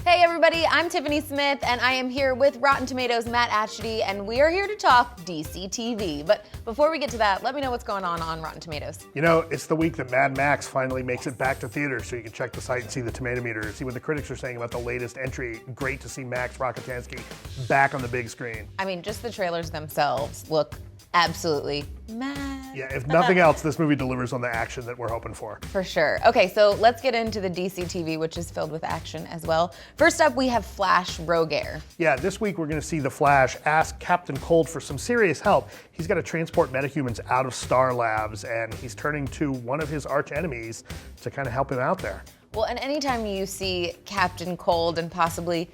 Hey everybody, I'm Tiffany Smith and I am here with Rotten Tomatoes' Matt Atchity and we are here to talk DC TV. But before we get to that, let me know what's going on Rotten Tomatoes. You know, it's the week that Mad Max finally makes it back to theaters, so you can check the site and see the tomato meter, see what the critics are saying about the latest entry. Great to see Max Rokitansky back on the big screen. I mean, just the trailers themselves look absolutely mad. Yeah, if nothing else, this movie delivers on the action that we're hoping for. For sure. Okay, so let's get into the DC TV, which is filled with action as well. First up, we have Flash Rogue Air. Yeah, this week we're going to see the Flash ask Captain Cold for some serious help. He's got to transport metahumans out of Star Labs, and he's turning to one of his arch enemies to kind of help him out there. Well, and anytime you see Captain Cold and possibly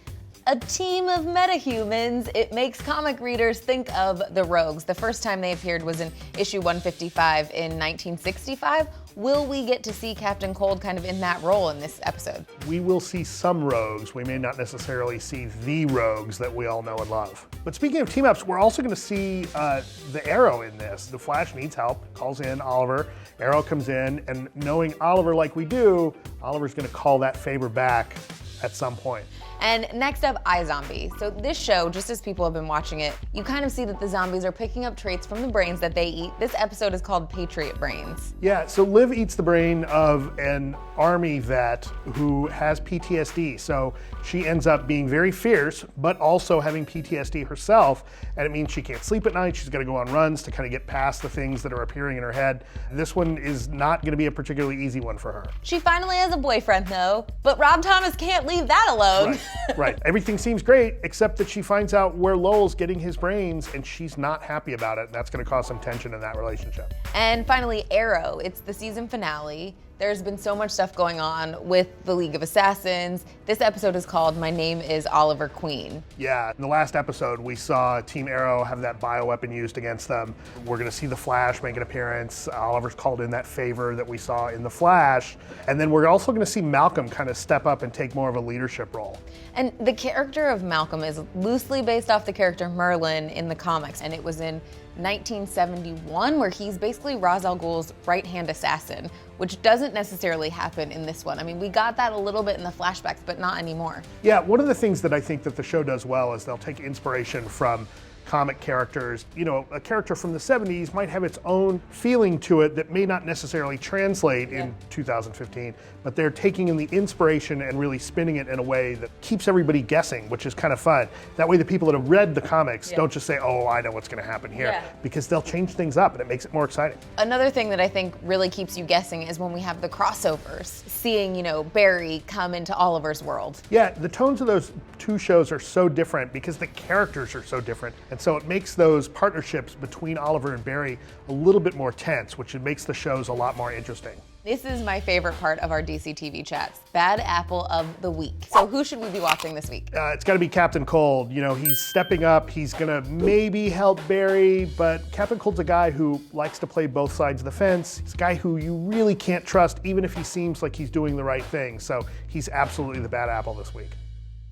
a team of metahumans, it makes comic readers think of the Rogues. The first time they appeared was in issue 155 in 1965. Will we get to see Captain Cold kind of in that role in this episode? We will see some Rogues. We may not necessarily see the Rogues that we all know and love. But speaking of team-ups, we're also going to see the Arrow in this. The Flash needs help, calls in Oliver. Arrow comes in, and knowing Oliver like we do, Oliver's going to call that favor back at some point. And next up, iZombie. So this show, just as people have been watching it, you kind of see that the zombies are picking up traits from the brains that they eat. This episode is called Patriot Brains. Yeah, so Liv eats the brain of an army vet who has PTSD. So she ends up being very fierce, but also having PTSD herself. And it means she can't sleep at night. She's got to go on runs to kind of get past the things that are appearing in her head. This one is not going to be a particularly easy one for her. She finally has a boyfriend though, but Rob Thomas can't leave that alone. Right. Everything seems great, except that she finds out where Lowell's getting his brains, and she's not happy about it. And that's going to cause some tension in that relationship. And finally, Arrow. It's the season finale. There's been so much stuff going on with the League of Assassins. This episode is called My Name is Oliver Queen. Yeah, in the last episode, we saw Team Arrow have that bioweapon used against them. We're gonna see the Flash make an appearance. Oliver's called in that favor that we saw in the Flash. And then we're also gonna see Malcolm kind of step up and take more of a leadership role. And the character of Malcolm is loosely based off the character Merlyn in the comics, and it was in 1971, where he's basically Ra's al Ghul's right-hand assassin, which doesn't necessarily happen in this one. I mean, we got that a little bit in the flashbacks, but not anymore. Yeah, one of the things that I think that the show does well is they'll take inspiration from comic characters. You know, a character from the 70s might have its own feeling to it that may not necessarily translate in 2015, but they're taking in the inspiration and really spinning it in a way that keeps everybody guessing, which is kind of fun. That way the people that have read the comics don't just say, oh, I know what's gonna happen here, because they'll change things up and it makes it more exciting. Another thing that I think really keeps you guessing is when we have the crossovers, seeing, you know, Barry come into Oliver's world. Yeah, the tones of those two shows are so different because the characters are so different. And so it makes those partnerships between Oliver and Barry a little bit more tense, which makes the shows a lot more interesting. This is my favorite part of our DC TV chats, Bad Apple of the Week. So who should we be watching this week? It's gotta be Captain Cold. You know, he's stepping up, he's gonna maybe help Barry, but Captain Cold's a guy who likes to play both sides of the fence. He's a guy who you really can't trust, even if he seems like he's doing the right thing. So he's absolutely the bad apple this week.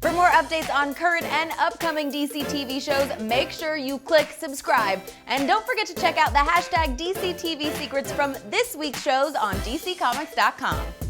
For more updates on current and upcoming DC TV shows, make sure you click subscribe. And don't forget to check out the hashtag DC TV secrets from this week's shows on DCComics.com.